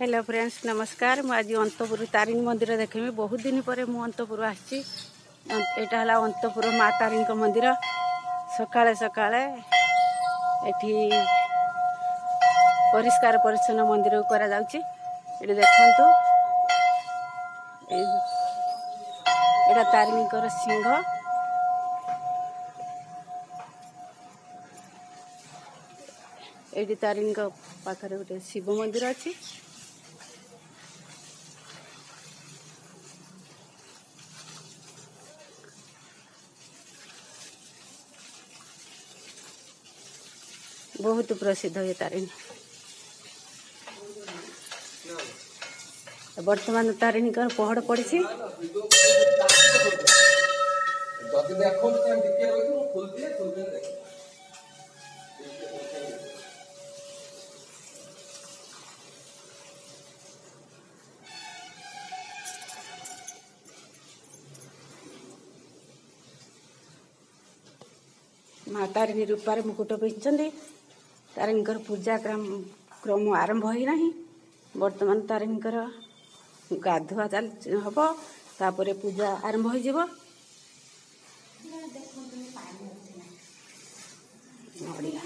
Hello friends नमस्कार। मुझे आज अंतपुर तारिणी मंदिर देखी बहुत दिन पर मु अंतपुर आसी। यहाँ है अंतपुर माँ तारिणी मंदिर। सकाळे सकाळे एठी परिष्कार परिच्छन्न मंदिर को ये देखु एटा तारिणी सिंह ये तारिणी पाखरे गोटे शिव मंदिर अच्छी। बहुत प्रसिद्ध है तारिणी। वर्तमान तारिणी पहड़ पड़ी माँ तारिणी रूपार मुकुट पिंधि। तारिणी पूजा क्रम आरंभ होना। वर्तमान तारिणी गाधुआ चल हम तापर पूजा आरंभ हो। नड़िया